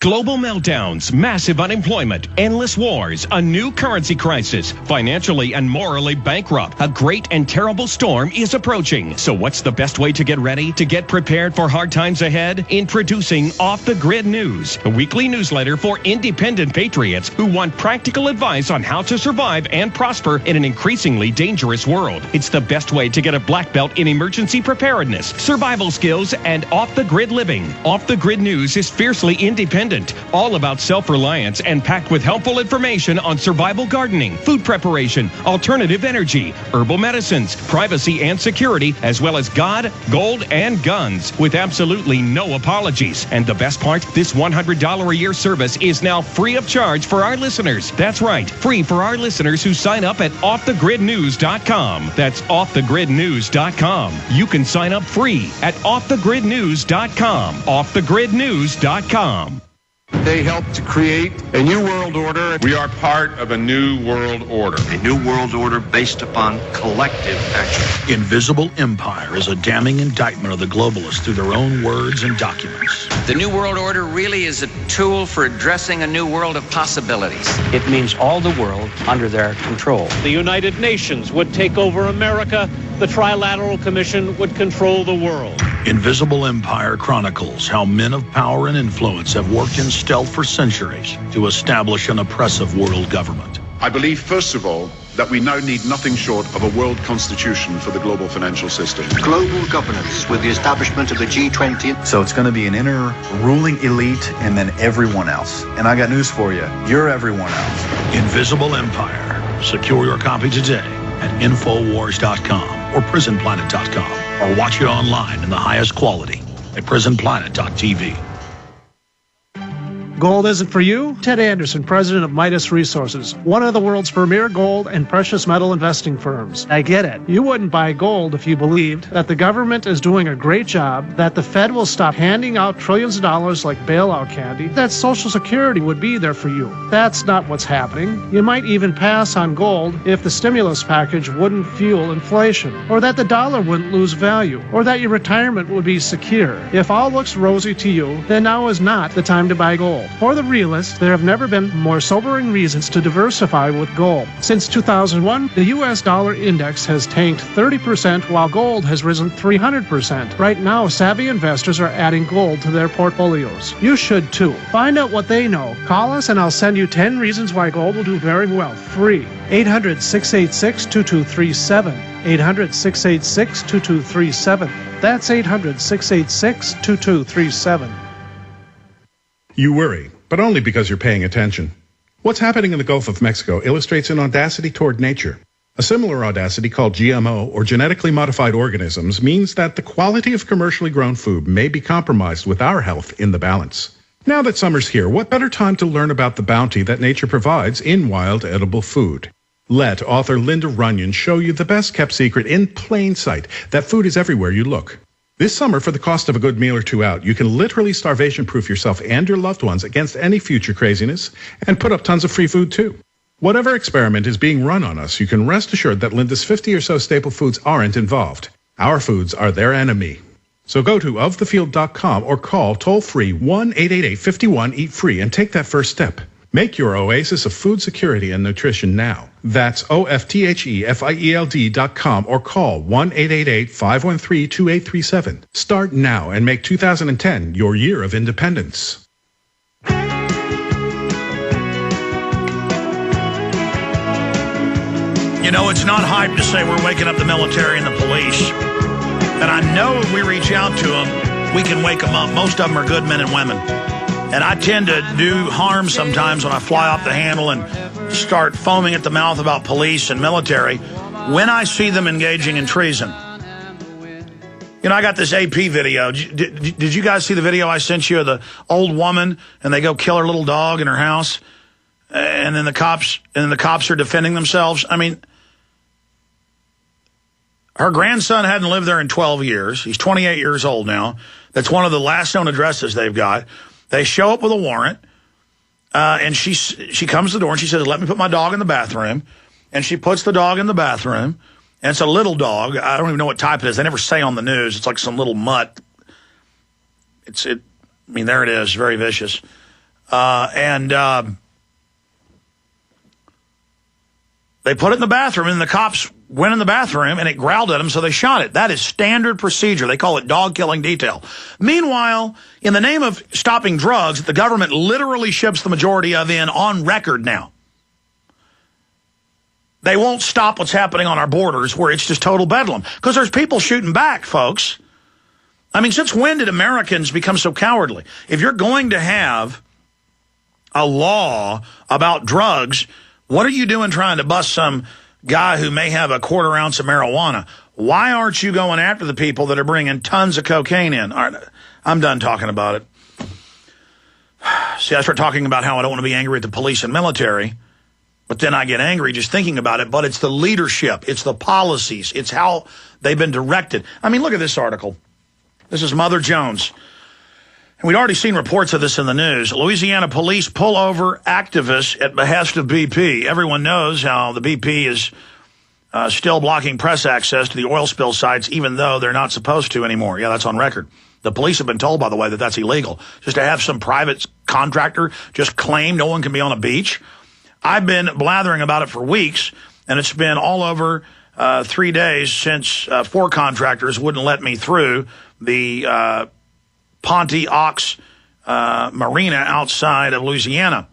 Global meltdowns, massive unemployment, endless wars, a new currency crisis, financially and morally bankrupt. A great and terrible storm is approaching. So what's the best way to get ready, to get prepared for hard times ahead? Introducing Off the Grid News, a weekly newsletter for independent patriots who want practical advice on how to survive and prosper in an increasingly dangerous world. It's the best way to get a black belt in emergency preparedness, survival skills, and off-the-grid living. Off the Grid News is fiercely independent, all about self-reliance and packed with helpful information on survival gardening, food preparation, alternative energy, herbal medicines, privacy and security, as well as God, gold, and guns, with absolutely no apologies. And the best part, this $100 a year service is now free of charge for our listeners. That's right, free for our listeners who sign up at offthegridnews.com. That's offthegridnews.com. You can sign up free at offthegridnews.com. offthegridnews.com. They helped to create a new world order. We are part of a new world order. A new world order based upon collective action. Invisible Empire is a damning indictment of the globalists through their own words and documents. The new world order really is a tool for addressing a new world of possibilities. It means all the world under their control. The United Nations would take over America. The Trilateral Commission would control the world. Invisible Empire chronicles how men of power and influence have worked in stealth for centuries to establish an oppressive world government. I believe, first of all, that we now need nothing short of a world constitution for the global financial system. Global governance with the establishment of the G20. So it's going to be an inner ruling elite and then everyone else. And I got news for you. You're everyone else. Invisible Empire. Secure your copy today at Infowars.com or PrisonPlanet.com, or watch it online in the highest quality at PrisonPlanet.tv. Gold isn't for you? Ted Anderson, president of Midas Resources, one of the world's premier gold and precious metal investing firms. I get it. You wouldn't buy gold if you believed that the government is doing a great job, that the Fed will stop handing out trillions of dollars like bailout candy, that Social Security would be there for you. That's not what's happening. You might even pass on gold if the stimulus package wouldn't fuel inflation, or that the dollar wouldn't lose value, or that your retirement would be secure. If all looks rosy to you, then now is not the time to buy gold. For the realist, there have never been more sobering reasons to diversify with gold. Since 2001, the U.S. dollar index has tanked 30% while gold has risen 300%. Right now, savvy investors are adding gold to their portfolios. You should too. Find out what they know. Call us and I'll send you 10 reasons why gold will do very well. Free. 800-686-2237. 800-686-2237. That's 800-686-2237. You worry, but only because you're paying attention. What's happening in the Gulf of Mexico illustrates an audacity toward nature. A similar audacity called GMO, or genetically modified organisms, means that the quality of commercially grown food may be compromised with our health in the balance. Now that summer's here, what better time to learn about the bounty that nature provides in wild edible food? Let author Linda Runyon show you the best-kept secret in plain sight, that food is everywhere you look. This summer, for the cost of a good meal or two out, you can literally starvation-proof yourself and your loved ones against any future craziness, and put up tons of free food too. Whatever experiment is being run on us, you can rest assured that Linda's 50 or so staple foods aren't involved. Our foods are their enemy. So go to ofthefield.com or call toll-free 1-888-51-EAT-FREE and take that first step. Make your oasis of food security and nutrition now. That's OFTHEFIELD.com or call 1-888-513-2837. Start now and make 2010 your year of independence. You know, it's not hype to say we're waking up the military and the police. And I know if we reach out to them, we can wake them up. Most of them are good men and women. And I tend to do harm sometimes when I fly off the handle and start foaming at the mouth about police and military when I see them engaging in treason. You know, I got this AP video. Did you guys see the video I sent you of the old woman and they go kill her little dog in her house? And then the cops are defending themselves. I mean, her grandson hadn't lived there in 12 years. He's 28 years old now. That's one of the last known addresses they've got. They show up with a warrant, and she comes to the door and she says, "Let me put my dog in the bathroom." And she puts the dog in the bathroom, and it's a little dog. I don't even know what type it is. They never say on the news. It's like some little mutt. I mean, there it is, very vicious. They put it in the bathroom, and the cops went in the bathroom, and it growled at them, so they shot it. That is standard procedure. They call it dog-killing detail. Meanwhile, in the name of stopping drugs, the government literally ships the majority of in on record now. They won't stop what's happening on our borders where it's just total bedlam. Because there's people shooting back, folks. I mean, since when did Americans become so cowardly? If you're going to have a law about drugs, what are you doing trying to bust some guy who may have a quarter ounce of marijuana? Why aren't you going after the people that are bringing tons of cocaine in? All right, I'm done talking about it. See, I start talking about how I don't want to be angry at the police and military, but then I get angry just thinking about it. But it's the leadership. It's the policies. It's how they've been directed. I mean, look at this article. This is Mother Jones. And we'd already seen reports of this in the news. Louisiana police pull over activists at behest of BP. Everyone knows how the BP is still blocking press access to the oil spill sites, even though they're not supposed to anymore. Yeah, that's on record. The police have been told, by the way, that that's illegal. Just to have some private contractor just claim no one can be on a beach. I've been blathering about it for weeks, and it's been all over 3 days since 4 contractors wouldn't let me through the Ponte Aux Marina outside of Louisiana.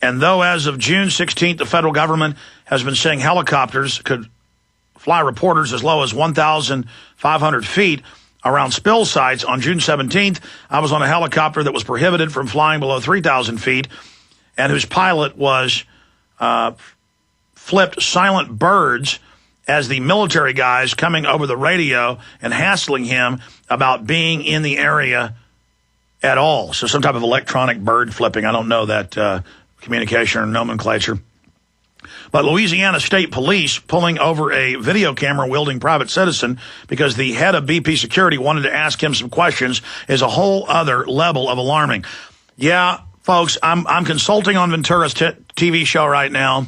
And though as of June 16th, the federal government has been saying helicopters could fly reporters as low as 1,500 feet around spill sites, on June 17th, I was on a helicopter that was prohibited from flying below 3,000 feet and whose pilot was flipped silent birds as the military guys coming over the radio and hassling him about being in the area at all. So some type of electronic bird flipping. I don't know that communication or nomenclature. But Louisiana State Police pulling over a video camera wielding private citizen because the head of BP security wanted to ask him some questions is a whole other level of alarming. Yeah, folks, I'm consulting on Ventura's TV show right now.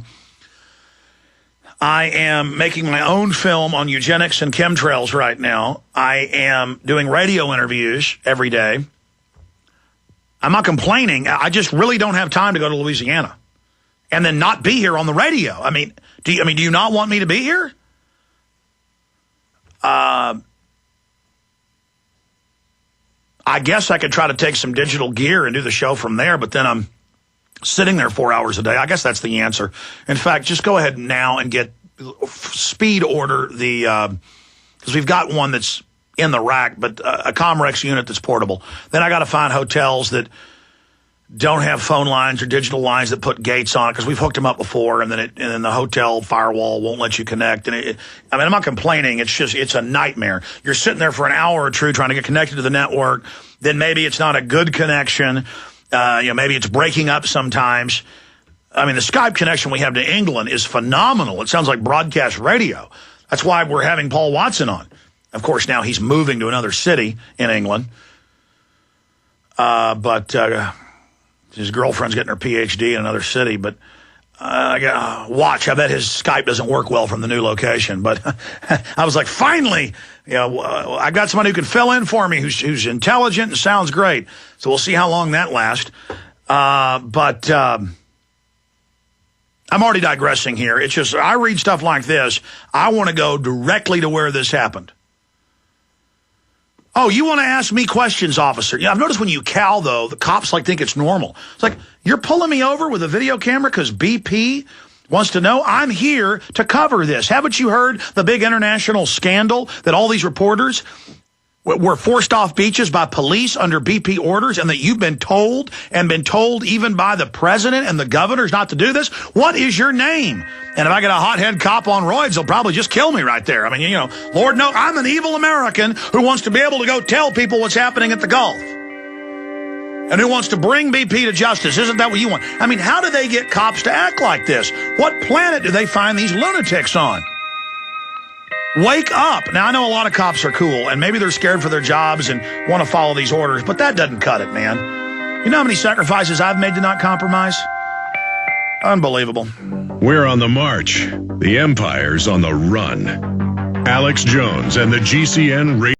I am making my own film on eugenics and chemtrails right now. I am doing radio interviews every day. I'm not complaining. I just really don't have time to go to Louisiana and then not be here on the radio. I mean, do you not want me to be here? I guess I could try to take some digital gear and do the show from there, but then I'm sitting there 4 hours a day. I guess that's the answer. In fact, just go ahead now and get speed order the, because we've got one that's in the rack, but a Comrex unit that's portable. Then I got to find hotels that don't have phone lines or digital lines that put gates on it, because we've hooked them up before, and then the hotel firewall won't let you connect. And I'm not complaining. It's a nightmare. You're sitting there for an hour or two trying to get connected to the network. Then maybe it's not a good connection. Maybe it's breaking up sometimes. I mean, the Skype connection we have to England is phenomenal. It sounds like broadcast radio. That's why we're having Paul Watson on. Of course, now he's moving to another city in England. But his girlfriend's getting her PhD in another city. But watch, I bet his Skype doesn't work well from the new location. But I was like, finally, I got somebody who can fill in for me who's intelligent and sounds great. So we'll see how long that lasts. But I'm already digressing here. It's just, I read stuff like this. I want to go directly to where this happened. Oh, you want to ask me questions, officer? Yeah, I've noticed when you cow, though, the cops think it's normal. It's like, you're pulling me over with a video camera because BP wants to know? I'm here to cover this. Haven't you heard the big international scandal that all these reporters were forced off beaches by police under BP orders, and that you've been told even by the president and the governors not to do this? What is your name? And if I get a hothead cop on roids, they'll probably just kill me right there. I mean, Lord knows I'm an evil American who wants to be able to go tell people what's happening at the Gulf and who wants to bring BP to justice. Isn't that what you want? I mean, how do they get cops to act like this? What planet do they find these lunatics on? Wake up. Now, I know a lot of cops are cool, and maybe they're scared for their jobs and want to follow these orders, but that doesn't cut it, man. You know how many sacrifices I've made to not compromise? Unbelievable. We're on the march. The empire's on the run. Alex Jones and the GCN Radio.